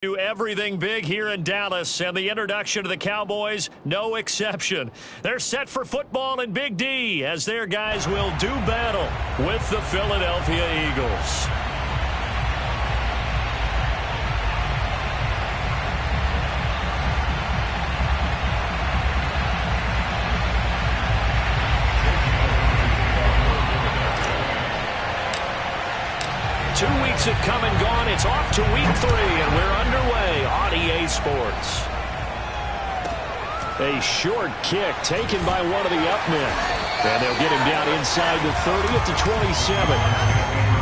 Do everything big here in Dallas, and the introduction of the Cowboys, no exception. They're set for football in Big D as their guys will do battle with the Philadelphia Eagles. Have come and gone. It's off to week 3, and we're underway on EA Sports. A short kick taken by one of the up men. And they'll get him down inside the 30 at the 27.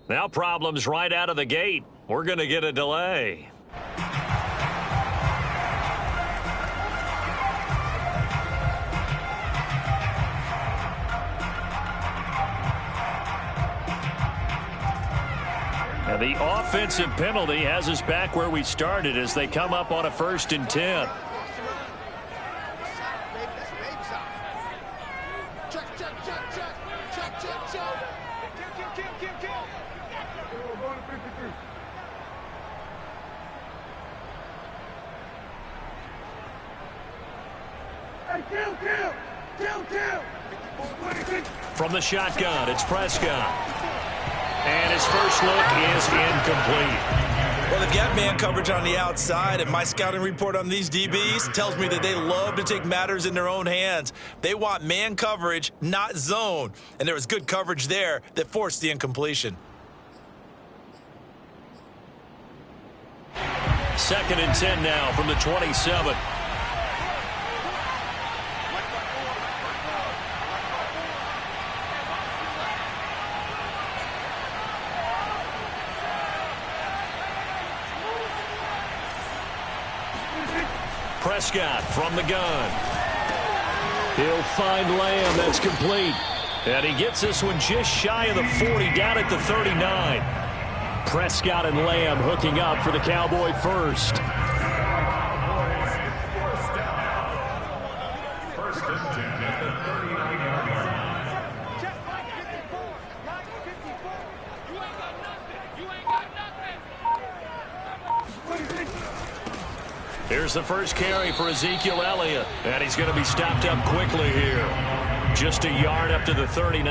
Now problems right out of the gate. We're going to get a delay. And the offensive penalty has us back where we started as they come up on a 1st and 10. From the shotgun, it's Prescott. And his first look is incomplete. Well, they've got man coverage on the outside, and my scouting report on these DBs tells me that they love to take matters in their own hands. They want man coverage, not zone. And there was good coverage there that forced the incompletion. 2nd and 10 now from the 27. Prescott from the gun. He'll find Lamb. That's complete. And he gets this one just shy of the 40, down at the 39. Prescott and Lamb hooking up for the Cowboy first. Here's the first carry for Ezekiel Elliott, and he's going to be stopped up quickly here. Just a yard up to the 39.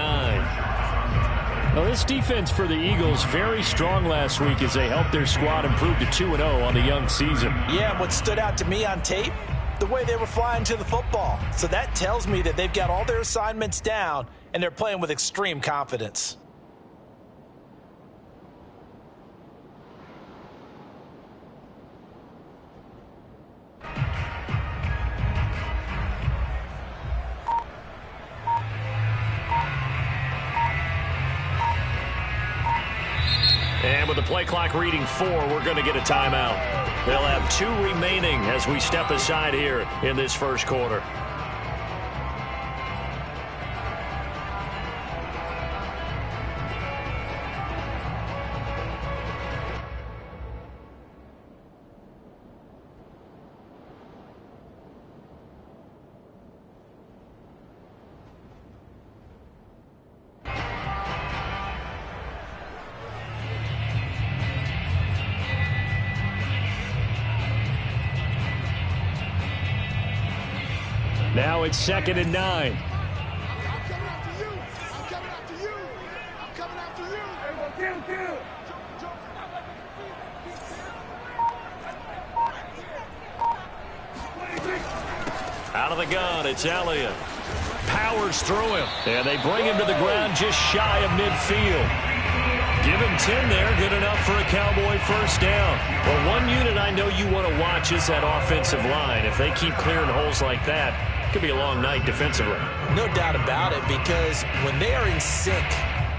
Now, this defense for the Eagles, very strong last week as they helped their squad improve to 2-0 on the young season. Yeah, what stood out to me on tape, the way they were flying to the football. So that tells me that they've got all their assignments down, and they're playing with extreme confidence. And with the play clock reading 4, we're going to get a timeout. They'll have 2 remaining as we step aside here in this first quarter. Now it's 2nd and 9. I'm coming after you. I'm coming after you. I'm coming after you. Out of the gun, it's Elliott. Powers through him. And they bring him to the ground just shy of midfield. Give him 10 there, good enough for a Cowboy first down. Well, one unit I know you want to watch is that offensive line. If they keep clearing holes like that, it could be a long night defensively. No doubt about it, because when they are in sync,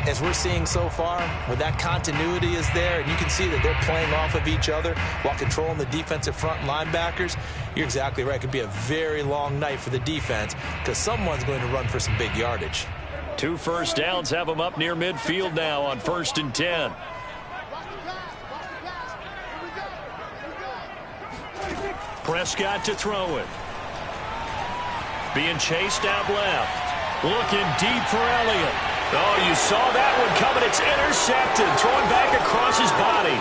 as we're seeing so far, when that continuity is there, and you can see that they're playing off of each other while controlling the defensive front linebackers, you're exactly right. It could be a very long night for the defense because someone's going to run for some big yardage. 2 first downs have them up near midfield now on 1st and 10. Prescott to throw it. Being chased out left. Looking deep for Elliott. Oh, you saw that one coming. It's intercepted. Thrown back across his body.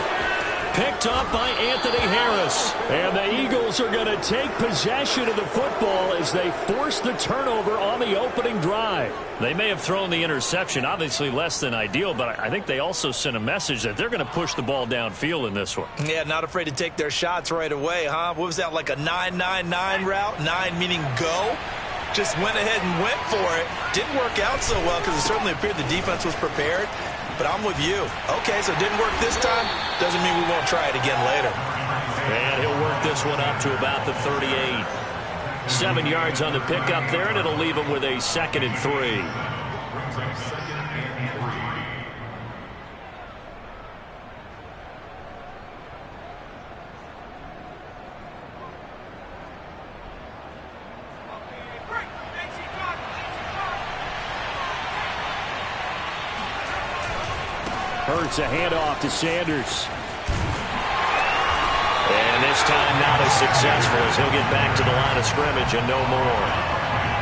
Picked up by Anthony Harris. And the Eagles are going to take possession of the football as they force the turnover on the opening drive. They may have thrown the interception, obviously less than ideal, but I think they also sent a message that they're going to push the ball downfield in this one. Yeah, not afraid to take their shots right away, huh? What was that, like a 9-9-9 route? 9 meaning go? Just went ahead and went for it. Didn't work out so well because it certainly appeared the defense was prepared. But I'm with you. Okay, so it didn't work this time. Doesn't mean we won't try it again later. And he'll work this one up to about the 38. 7 yards on the pickup there, and it'll leave him with a 2nd and 3. Hurts a handoff to Sanders. And this time not as successful as he'll get back to the line of scrimmage and no more.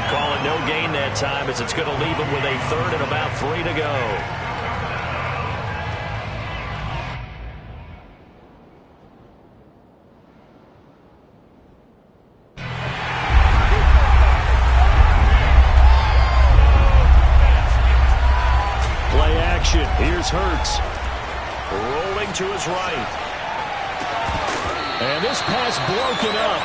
Call it no gain that time as it's going to leave him with a 3rd and about 3 to go. Here's Hurts. Rolling to his right. And this pass broken up.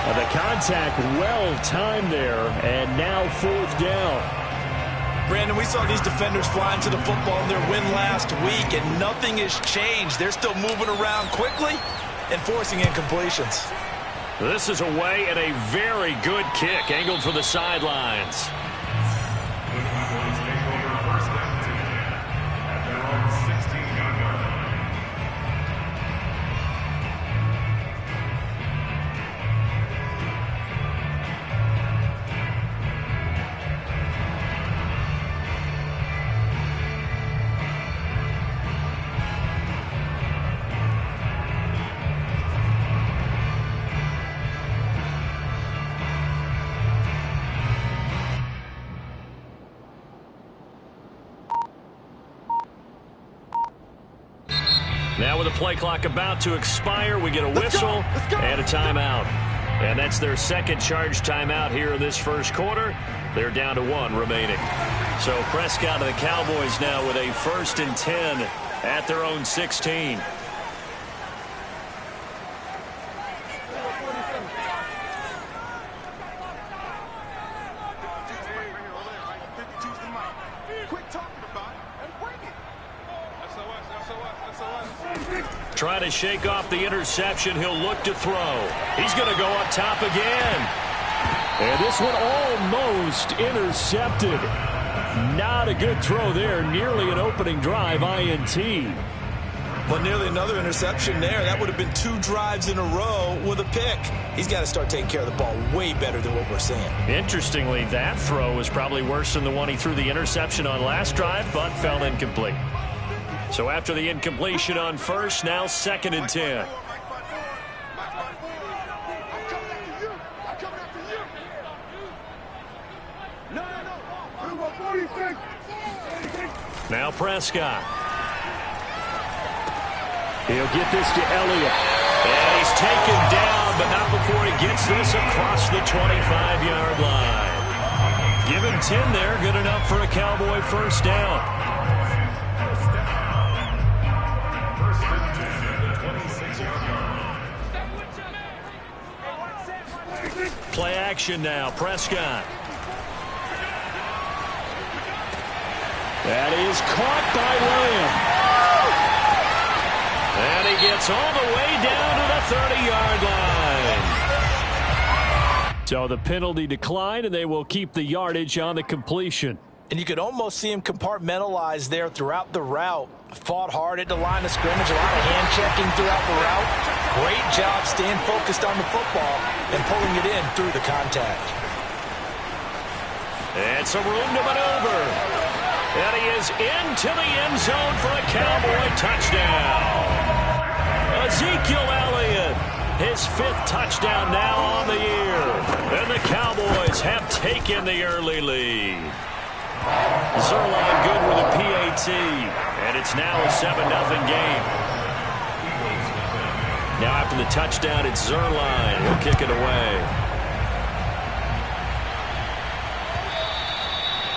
And the contact well timed there. And now 4th down. Brandon, we saw these defenders flying to the football in their win last week, and nothing has changed. They're still moving around quickly and forcing incompletions. This is away and a very good kick angled for the sidelines. Now with the play clock about to expire, we get a whistle and a timeout. And that's their 2nd charge timeout here in this first quarter. They're down to 1 remaining. So Prescott and the Cowboys now with a 1st and 10 at their own 16. Trying to shake off the interception. He'll look to throw. He's going to go up top again. And this one almost intercepted. Not a good throw there. Nearly an opening drive INT. But nearly another interception there. That would have been 2 drives in a row with a pick. He's got to start taking care of the ball way better than what we're seeing. Interestingly, that throw was probably worse than the one he threw the interception on last drive, but fell incomplete. So after the incompletion on 1st, now 2nd and 10. Now Prescott. He'll get this to Elliott. And he's taken down, but not before he gets this across the 25-yard line. Give him 10 there, good enough for a Cowboy first down. Play action now, Prescott. That is caught by Lamb. he gets all the way down to the 30-yard line. So the penalty declined, and they will keep the yardage on the completion. And you could almost see him compartmentalize there throughout the route. Fought hard at the line of scrimmage, a lot of hand checking throughout the route. Great job staying focused on the football and pulling it in through the contact. It's a room to maneuver. And he is into the end zone for a Cowboy touchdown. Ezekiel Elliott, his 5th touchdown now on the year. And the Cowboys have taken the early lead. Zuerlein good with a PAT, and it's now a 7-0 game. Now after the touchdown, it's Zuerlein. He'll kick it away.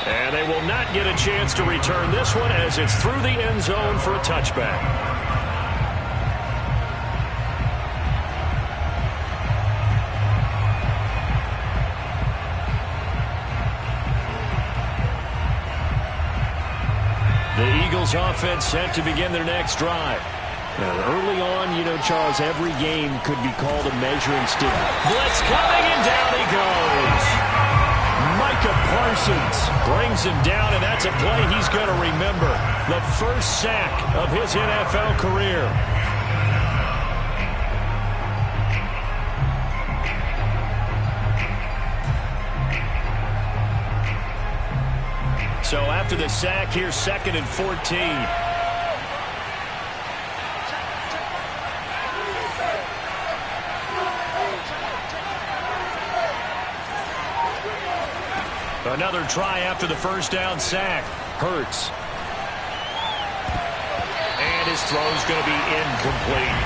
And they will not get a chance to return this one as it's through the end zone for a touchback. The Eagles offense set to begin their next drive. Now, early on, you know, Charles, every game could be called a measuring stick. Blitz coming, and down he goes. Micah Parsons brings him down, and that's a play he's going to remember. The first sack of his NFL career. So after the sack, here's 2nd and 14. Another try after the first down sack. Hurts. And his throw's going to be incomplete.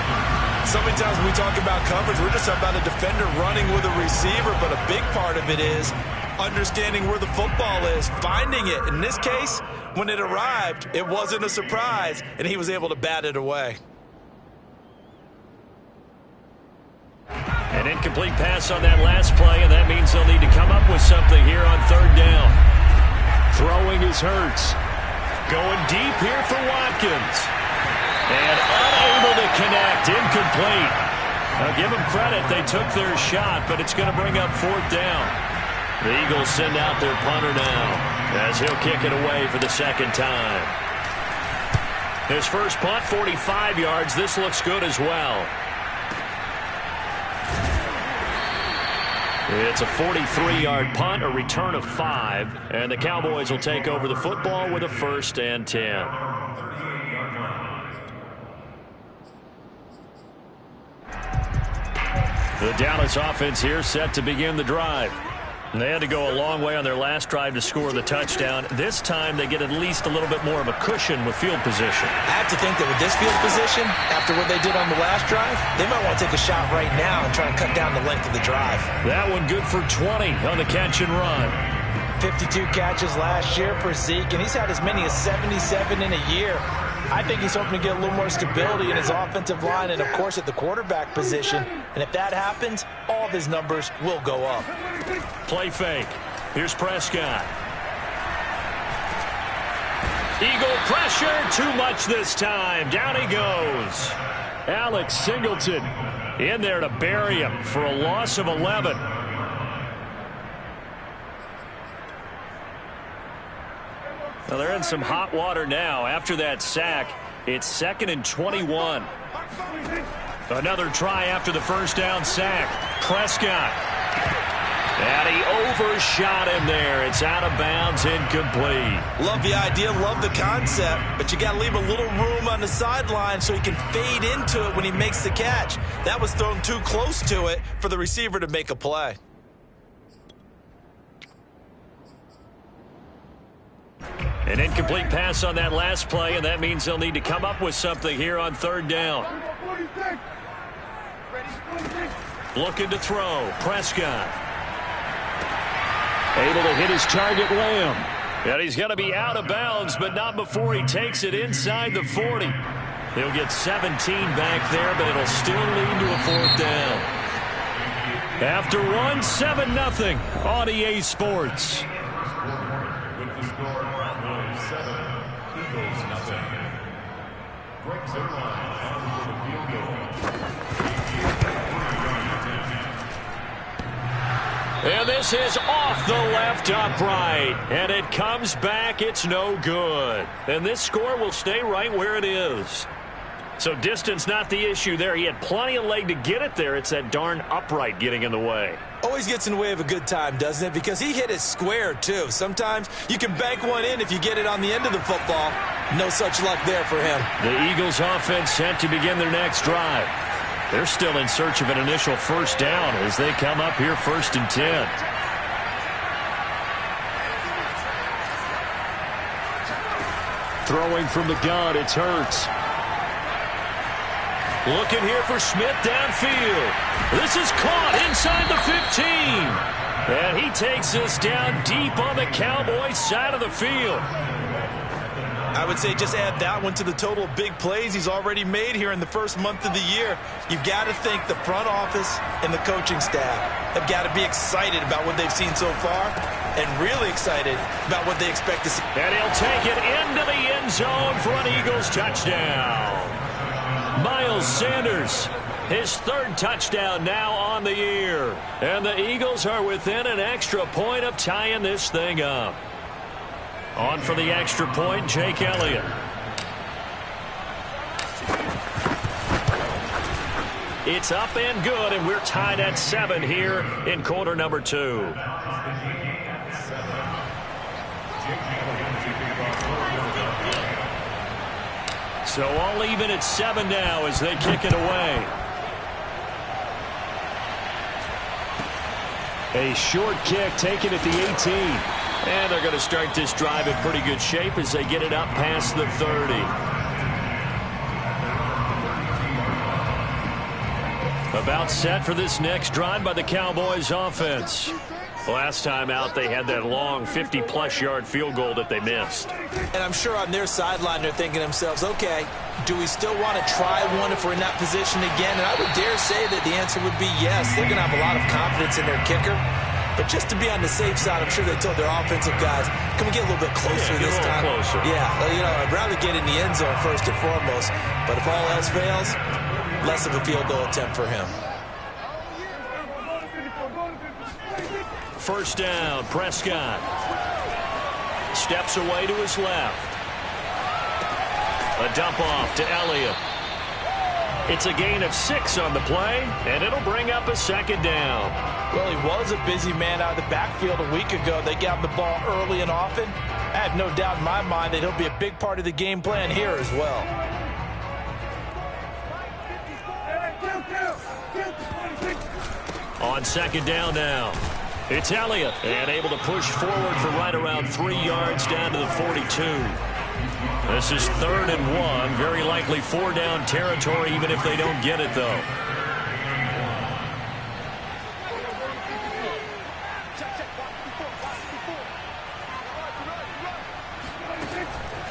So many times when we talk about coverage, we're just about a defender running with a receiver, but a big part of it is understanding where the football is, finding it. In this case, when it arrived, it wasn't a surprise, and he was able to bat it away. An incomplete pass on that last play, and that means they'll need to come up with something here on 3rd down. Throwing is Hurts. Going deep here for Watkins. And unable to connect. Incomplete. Now give them credit. They took their shot, but it's going to bring up 4th down. The Eagles send out their punter now as he'll kick it away for the 2nd time. His first punt, 45 yards. This looks good as well. It's a 43-yard punt, a return of 5, and the Cowboys will take over the football with a 1st and 10. The Dallas offense here set to begin the drive. They had to go a long way on their last drive to score the touchdown. This time they get at least a little bit more of a cushion with field position. I have to think that with this field position, after what they did on the last drive, they might want to take a shot right now and try and cut down the length of the drive. That one good for 20 on the catch and run. 52 catches last year for Zeke, and he's had as many as 77 in a year. I think he's hoping to get a little more stability in his offensive line and, of course, at the quarterback position. And if that happens, all of his numbers will go up. Play fake. Here's Prescott. Eagle pressure, too much this time. Down he goes. Alex Singleton in there to bury him for a loss of 11. Well, they're in some hot water now. After that sack, it's 2nd and 21. Another try after the first down sack. Prescott. And he overshot him there. It's out of bounds, incomplete. Love the idea, love the concept, but you got to leave a little room on the sideline so he can fade into it when he makes the catch. That was thrown too close to it for the receiver to make a play. An incomplete pass on that last play, and that means they'll need to come up with something here on 3rd down. Looking to throw. Prescott. Able to hit his target, Lamb. And he's going to be out of bounds, but not before he takes it inside the 40. He'll get 17 back there, but it'll still lead to a 4th down. After one, 7-0 on EA Sports. With the score, Broncos 7, Eagles 0. Greg Zuerlein on for the field And this is off the left upright. And it comes back. It's no good. And this score will stay right where it is. So distance not the issue there. He had plenty of leg to get it there. It's that darn upright getting in the way. Always gets in the way of a good time, doesn't it? Because he hit it square, too. Sometimes you can bank one in if you get it on the end of the football. No such luck there for him. The Eagles offense set to begin their next drive. They're still in search of an initial first down as they come up here 1st and 10. Throwing from the gun, it's Hurts. Looking here for Smith downfield. This is caught inside the 15. And he takes us down deep on the Cowboys side of the field. I would say just add that one to the total of big plays he's already made here in the first month of the year. You've got to think the front office and the coaching staff have got to be excited about what they've seen so far and really excited about what they expect to see. And he'll take it into the end zone for an Eagles touchdown. Miles Sanders, his 3rd touchdown now on the year. And the Eagles are within an extra point of tying this thing up. On for the extra point, Jake Elliott. It's up and good, and we're tied at 7 here in quarter number 2. So all even at 7 now as they kick it away. A short kick taken at the 18. And they're going to start this drive in pretty good shape as they get it up past the 30. About set for this next drive by the Cowboys offense. Last time out, they had that long 50-plus yard field goal that they missed. And I'm sure on their sideline they're thinking to themselves, okay, do we still want to try one if we're in that position again? And I would dare say that the answer would be yes. They're going to have a lot of confidence in their kicker. But just to be on the safe side, I'm sure they told their offensive guys, can we get a little bit closer this time? Closer. Yeah, I'd rather get in the end zone first and foremost. But if all else fails, less of a field goal attempt for him. First down, Prescott. Steps away to his left. A dump off to Elliott. It's a gain of 6 on the play, and it'll bring up a 2nd down. Well, he was a busy man out of the backfield a week ago. They got him the ball early and often. I have no doubt in my mind that he'll be a big part of the game plan here as well. On 2nd down now. It's Elliott, and able to push forward for right around 3 yards down to the 42. This is 3rd and 1. Very likely 4-down territory, even if they don't get it, though.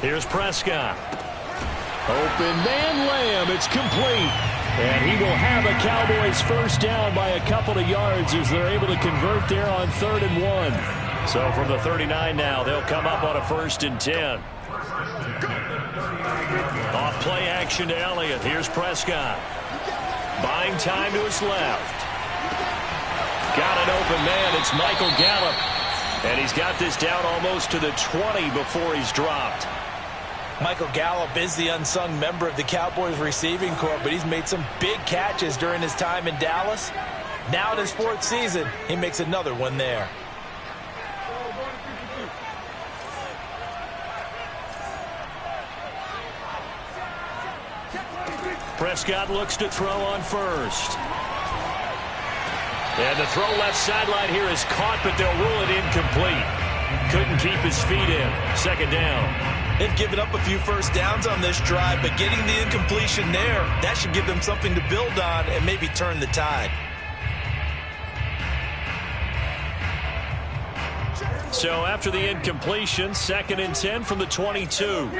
Here's Prescott. Open man Lamb. It's complete. And he will have a Cowboys first down by a couple of yards as they're able to convert there on 3rd and 1. So from the 39 now, they'll come up on a 1st and 10. Off play action to Elliott. Here's Prescott. Buying time to his left. Got an open man. It's Michael Gallup. And he's got this down almost to the 20 before he's dropped. Michael Gallup is the unsung member of the Cowboys receiving corps, but he's made some big catches during his time in Dallas. Now in his 4th season, he makes another one there. Prescott looks to throw on first. And the throw left sideline here is caught, but they'll rule it incomplete. Couldn't keep his feet in. 2nd down. They've given up a few first downs on this drive, but getting the incompletion there, that should give them something to build on and maybe turn the tide. So after the incompletion, 2nd and 10 from the 22.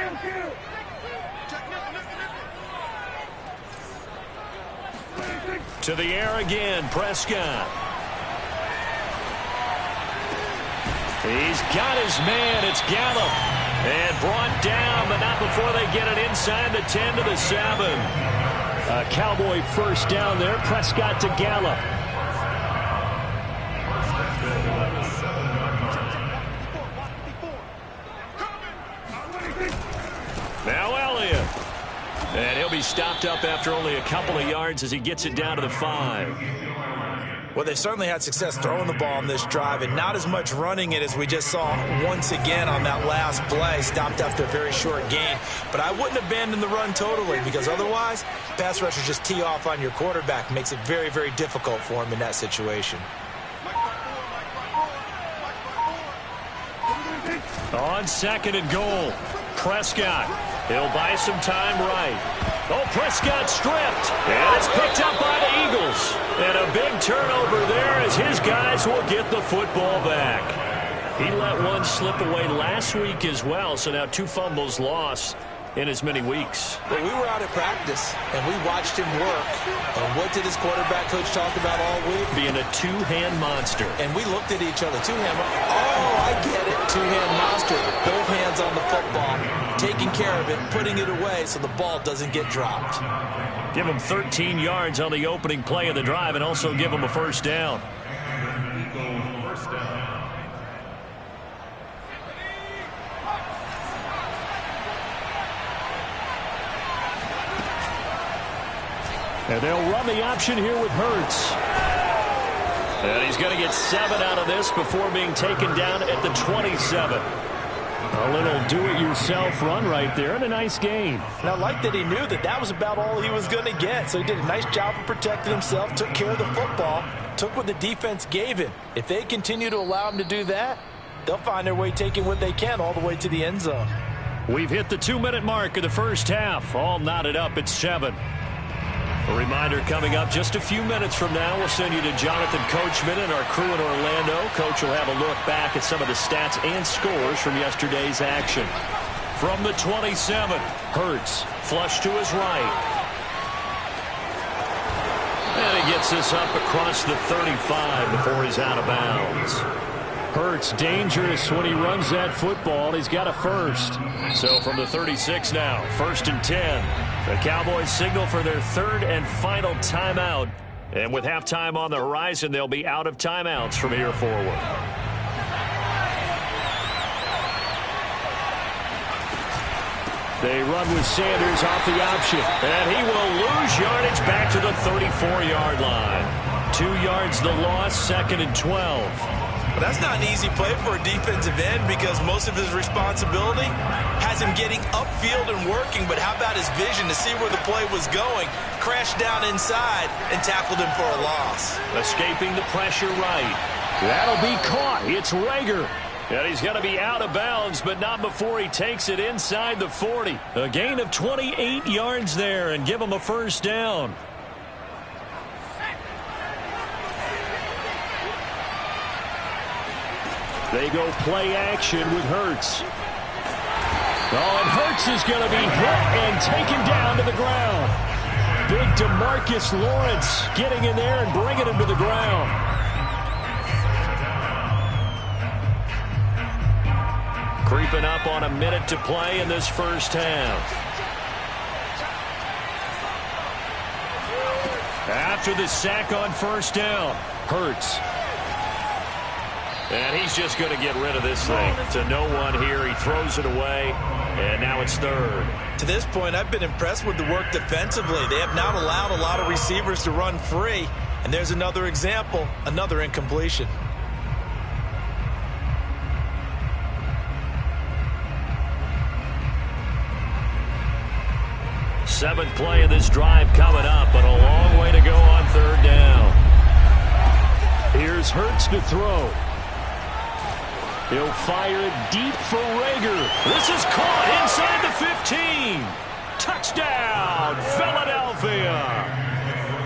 To the air again, Prescott. He's got his man. It's Gallup. And brought down, but not before they get it inside the 10 to the 7. A Cowboy first down there. Prescott to Gallup. Now Elliott. And he'll be stopped up after only a couple of yards as he gets it down to the 5. Well, they certainly had success throwing the ball on this drive and not as much running it as we just saw once again on that last play. Stopped after a very short gain. But I wouldn't abandon the run totally because otherwise, pass rushers just tee off on your quarterback. Makes it very, very difficult for him in that situation. On 2nd and goal, Prescott. He'll buy some time right. Oh, Prescott stripped. And it's picked up by the Eagles. And a big turnover there as his guys will get the football back. He let one slip away last week as well, so now 2 fumbles lost in as many weeks. But we were out at practice, and we watched him work. And what did his quarterback coach talk about all week? Being a two-hand monster. And we looked at each other. Two-hand. Oh, I get it. Two-hand monster. Both hands on the football, taking care of it, putting it away so the ball doesn't get dropped. Give him 13 yards on the opening play of the drive and also give him a first down. First down. And they'll run the option here with Hurts. And he's going to get 7 out of this before being taken down at the 27. A little do-it-yourself run right there and a nice gain. And I like that he knew that that was about all he was going to get. So he did a nice job of protecting himself, took care of the football, took what the defense gave him. If they continue to allow him to do that, they'll find their way taking what they can all the way to the end zone. We've hit the 2-minute mark of the first half. All knotted up at 7. A reminder coming up just a few minutes from now. We'll send you to Jonathan Coachman and our crew in Orlando. Coach will have a look back at some of the stats and scores from yesterday's action. From the 27, Hurts flush to his right. And he gets this up across the 35 before he's out of bounds. Hurts dangerous when he runs that football. He's got a first. So from the 36 now, 1st and 10. The Cowboys signal for their 3rd and final timeout. And with halftime on the horizon, they'll be out of timeouts from here forward. They run with Sanders off the option. And he will lose yardage back to the 34-yard line. 2 yards the loss, 2nd and 12. But that's not an easy play for a defensive end because most of his responsibility has him getting upfield and working. But how about his vision to see where the play was going? Crashed down inside and tackled him for a loss. Escaping the pressure right. That'll be caught. It's Reagor. And he's going to be out of bounds, but not before he takes it inside the 40. A gain of 28 yards there and give him a first down. They go play action with Hurts. Oh, and Hurts is going to be hit and taken down to the ground. Big DeMarcus Lawrence getting in there and bringing him to the ground. Creeping up on a minute to play in this first half. After the sack on first down, Hurts. And he's just going to get rid of this thing. To no one here. He throws it away, and now it's 3rd. To this point, I've been impressed with the work defensively. They have not allowed a lot of receivers to run free. And there's another example, another incompletion. Seventh play of this drive coming up, but a long way to go on 3rd down. Here's Hurts to throw. He'll fire it deep for Reagor. This is caught inside the 15. Touchdown, Philadelphia.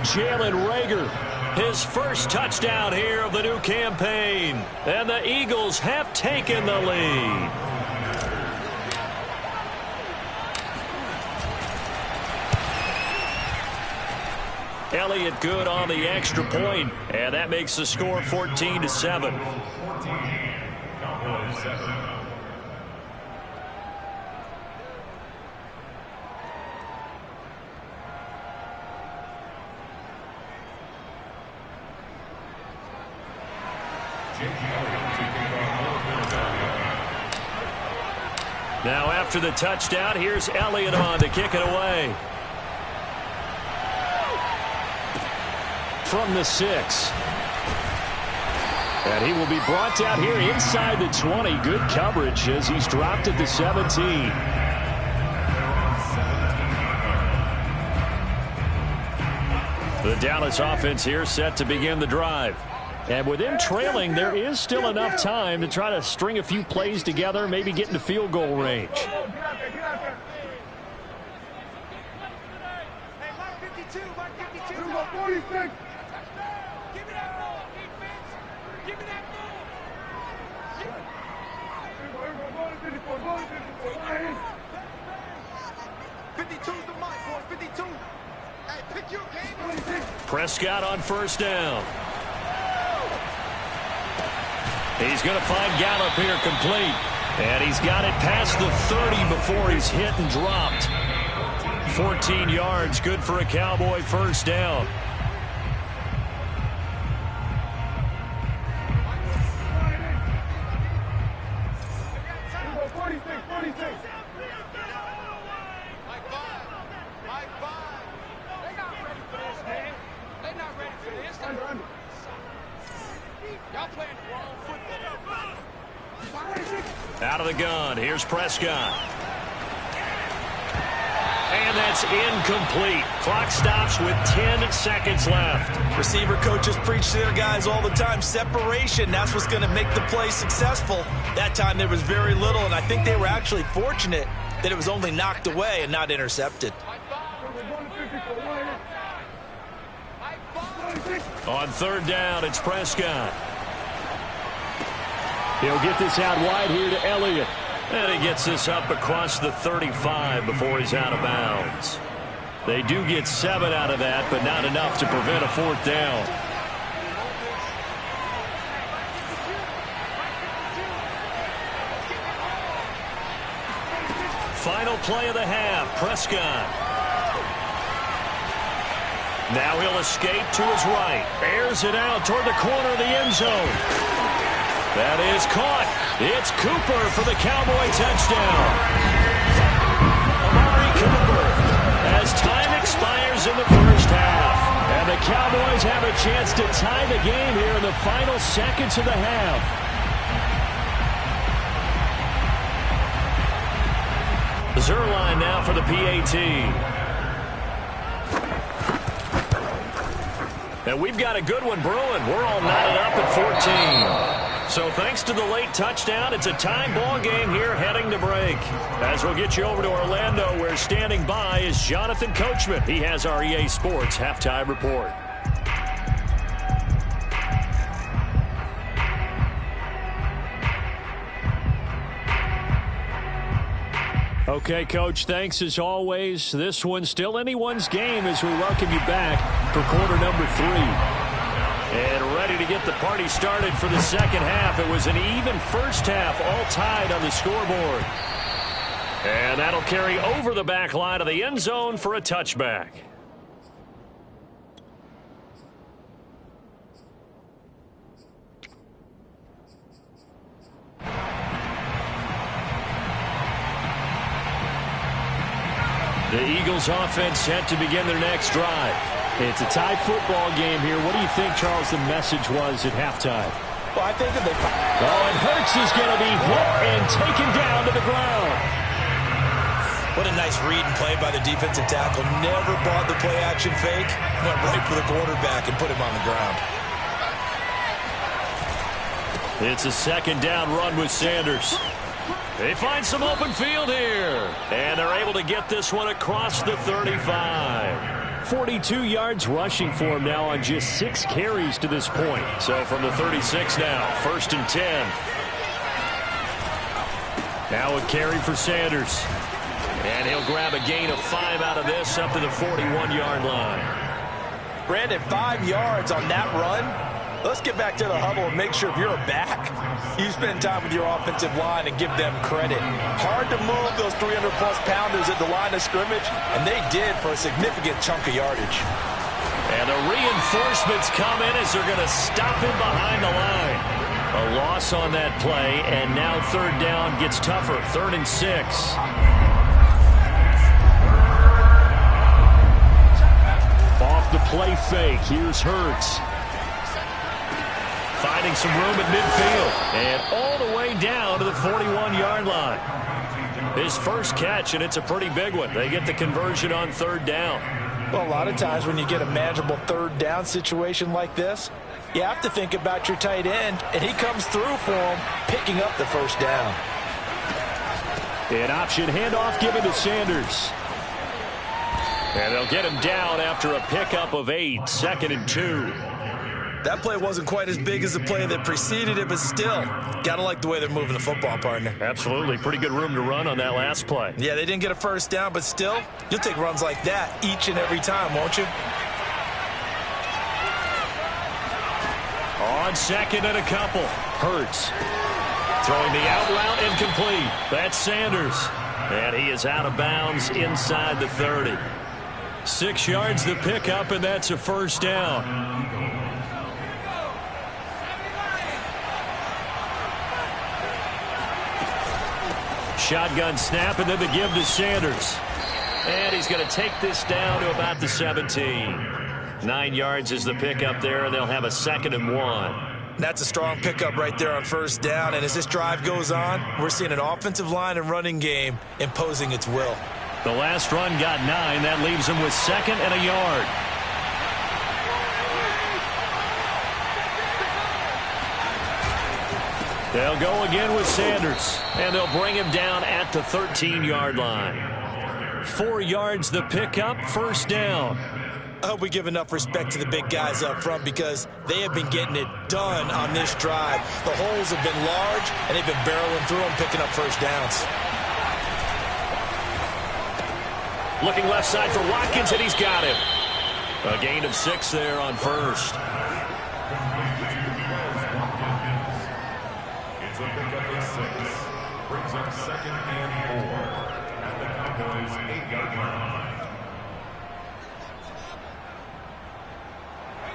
Jalen Reagor, his first touchdown here of the new campaign. And the Eagles have taken the lead. Elliott good on the extra point, and that makes the score 14-7. Now after the touchdown, here's Elliott on to kick it away. From the 6. And he will be brought down here inside the 20. Good coverage as he's dropped at the 17. The Dallas offense here set to begin the drive. And with him trailing, there is still enough time to try to string a few plays together, maybe get into field goal range. Prescott on first down. He's going to find Gallup here complete. And he's got it past the 30 before he's hit and dropped. 14 yards, good for a Cowboy first down. Out of the gun, here's Prescott. And that's incomplete. Clock stops with 10 seconds left. Receiver coaches preach to their guys all the time. Separation, that's what's going to make the play successful. That time there was very little, and I think they were actually fortunate that it was only knocked away and not intercepted. On third down, it's Prescott. He'll get this out wide here to Elliott. And he gets this up across the 35 before he's out of bounds. They do get 7 out of that, but not enough to prevent a fourth down. Final play of the half, Prescott. Now he'll escape to his right. Airs it out toward the corner of the end zone. That is caught. It's Cooper for the Cowboy touchdown. Amari Cooper as time expires in the first half. And the Cowboys have a chance to tie the game here in the final seconds of the half. Zuerlein now for the PAT. And we've got a good one brewing. We're all knotted up at 14. So thanks to the late touchdown, it's a tie ball game here heading to break. As we'll get you over to Orlando, where standing by is Jonathan Coachman. He has our EA Sports halftime report. Okay, Coach, thanks as always. This one's still anyone's game as we welcome you back for quarter number 3. And ready to get the party started for the second half. It was an even first half, all tied on the scoreboard. And that'll carry over the back line of the end zone for a touchback. The Eagles offense set to begin their next drive. It's a tie football game here. What do you think, Charles, the message was at halftime? Well, I think that they... and Hurts is going to be hit and taken down to the ground. What a nice read and play by the defensive tackle. Never brought the play-action fake. Went right for the quarterback and put him on the ground. It's a second down run with Sanders. They find some open field here. And they're able to get this one across the 35. 42 yards rushing for him now on just 6 carries to this point. So from the 36 now, 1st and 10. Now a carry for Sanders. And he'll grab a gain of 5 out of this up to the 41-yard line. Brandon, 5 yards on that run. Let's get back to the huddle and make sure if you're a back, you spend time with your offensive line and give them credit. Hard to move those 300-plus pounders at the line of scrimmage, and they did for a significant chunk of yardage. And the reinforcements come in as they're going to stop him behind the line. loss on that play, and now third down gets tougher. 3rd and 6. Off the play fake, here's Hurts. Finding some room at midfield, and all the way down to the 41-yard line. His first catch, and it's a pretty big one. They get the conversion on 3rd down. Well, a lot of times when you get a manageable 3rd down situation like this, you have to think about your tight end, and he comes through for him, picking up the 1st down. An option handoff given to Sanders. And they'll get him down after a pickup of 8, 2nd and 2. That play wasn't quite as big as the play that preceded it, but still, gotta like the way they're moving the football, partner. Absolutely. Pretty good room to run on that last play. Yeah, they didn't get a 1st down, but still, you'll take runs like that each and every time, won't you? On 2nd and a couple. Hurts. Throwing the out route incomplete. That's Sanders. And he is out of bounds inside the 30. 6 yards the pickup, and that's a 1st down. Shotgun snap, and then the give to Sanders. And he's going to take this down to about the 17. 9 yards is the pickup there, and they'll have a 2nd and 1. That's a strong pickup right there on 1st down, and as this drive goes on, we're seeing an offensive line and running game imposing its will. The last run got 9. That leaves him with 2nd and a yard. They'll go again with Sanders, and they'll bring him down at the 13-yard line. 4 yards the pickup, 1st down. I hope we give enough respect to the big guys up front because they have been getting it done on this drive. The holes have been large, and they've been barreling through them, picking up 1st downs. Looking left side for Watkins, and he's got him. A gain of 6 there on 1st. It's a pickup of 6. Brings up 2nd and 4 at the Cowboys' 8-yard line.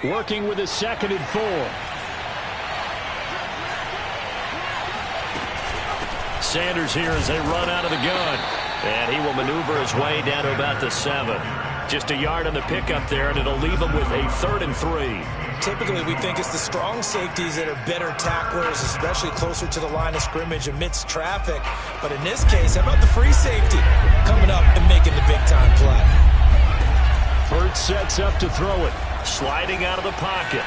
Working with a 2nd and 4. Sanders here as they run out of the gun. And he will maneuver his way down to about the 7. Just a yard on the pickup there, and it'll leave him with a 3rd and 3. Typically, we think it's the strong safeties that are better tacklers, especially closer to the line of scrimmage amidst traffic. But in this case, how about the free safety coming up and making the big-time play? Hurts sets up to throw it. Sliding out of the pocket.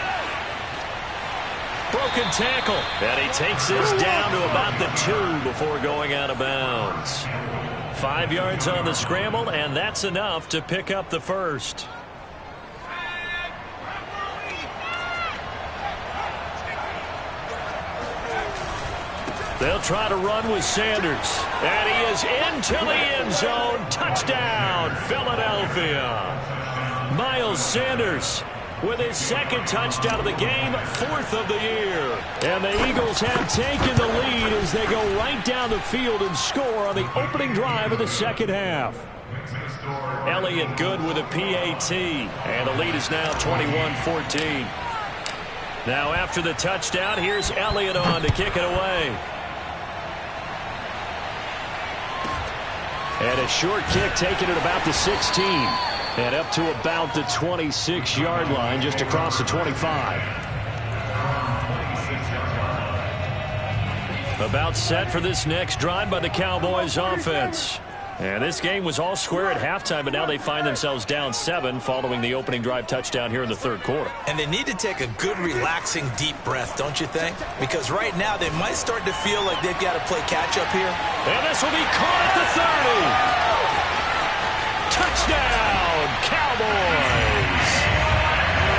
Broken tackle. And he takes this down to about the 2 before going out of bounds. 5 yards on the scramble, and that's enough to pick up the 1st. They'll try to run with Sanders. And he is into the end zone. Touchdown, Philadelphia. Miles Sanders with his 2nd touchdown of the game, 4th of the year. And the Eagles have taken the lead as they go right down the field and score on the opening drive of the 2nd half. Elliott good with a PAT, and the lead is now 21-14. Now after the touchdown, here's Elliott on to kick it away. And a short kick taken at about the 16. And up to about the 26-yard line, just across the 25. About set for this next drive by the Cowboys offense. And this game was all square at halftime, but now they find themselves down 7 following the opening drive touchdown here in the 3rd quarter. And they need to take a good, relaxing, deep breath, don't you think? Because right now they might start to feel like they've got to play catch-up here. And this will be caught at the 30. Touchdown, Cowboys!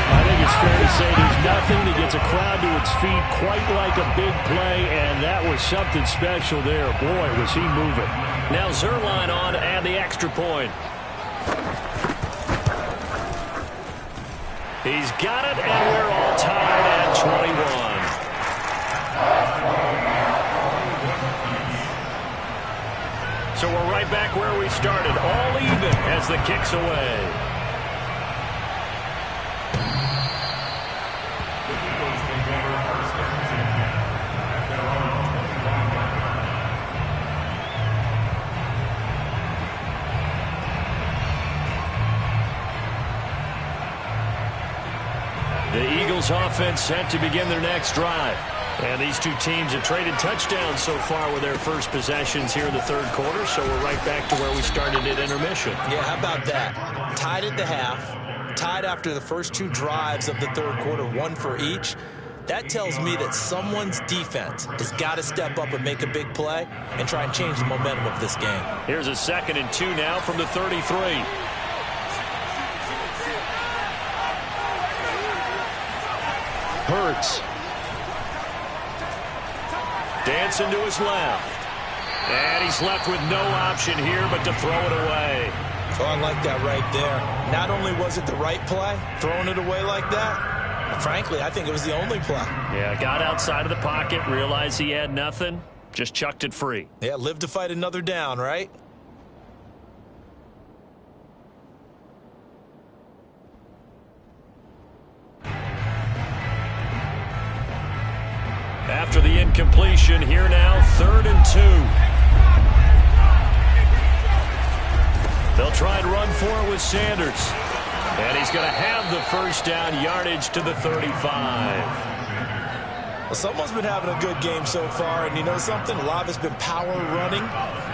I think it's fair to say there's nothing that gets a crowd to its feet quite like a big play, and that was something special there. Boy, was he moving. Now Zuerlein on to add the extra point. He's got it, and we're all tied at 21. So we're right back where we started, all even as the kick's away. Eagles offense set to begin their next drive. And these two teams have traded touchdowns so far with their first possessions here in the third quarter, so we're right back to where we started at intermission. Yeah, how about that? Tied at the half, tied after the first two drives of the third quarter, one for each. That tells me that someone's defense has got to step up and make a big play and try and change the momentum of this game. Here's a 2nd and 2 now from the 33. Hurts. Dancing to his left. And he's left with no option here but to throw it away. Oh, I like that right there. Not only was it the right play, throwing it away like that, but frankly, I think it was the only play. Yeah, got outside of the pocket, realized he had nothing, just chucked it free. Yeah, live to fight another down, right? After the incompletion, here now, 3rd and 2. They'll try and run for it with Sanders. And he's going to have the first down, yardage to the 35. Well, someone's been having a good game so far, and you know something? A lot of it's been power running.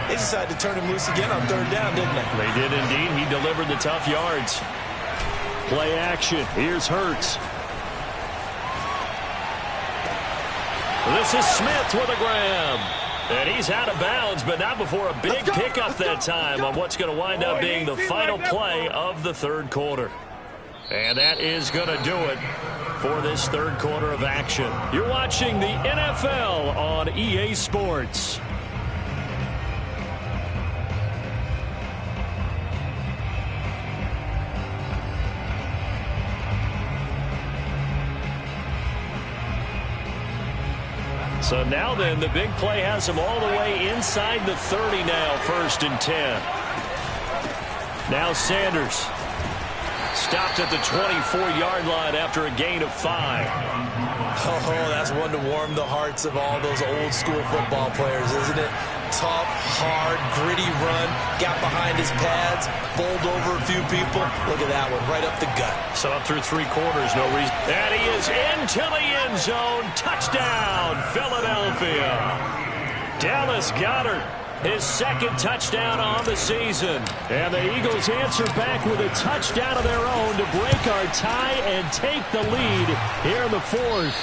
They decided to turn him loose again on 3rd down, didn't they? They did indeed. He delivered the tough yards. Play action. Here's Hurts. This is Smith with a grab. And he's out of bounds, but not before a big pickup that time on what's going to wind up being the final play of the third quarter. And that is going to do it for this third quarter of action. You're watching the NFL on EA Sports. So now then, the big play has him all the way inside the 30 now, 1st and 10. Now Sanders stopped at the 24-yard line after a gain of 5. Oh, that's one to warm the hearts of all those old school football players, isn't it? Tough, hard, gritty run, got behind his pads, bowled over a few people. Look at that one, right up the gut. So up through 3 quarters, no reason. And he is into the end zone. Touchdown, Philadelphia. Dallas Goedert, his 2nd touchdown on the season. And the Eagles answer back with a touchdown of their own to break our tie and take the lead here in the 4th.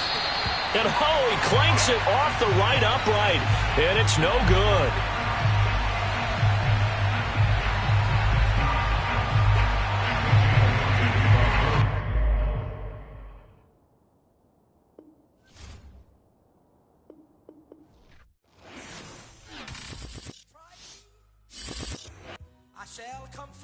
And he clanks it off the right upright, and it's no good.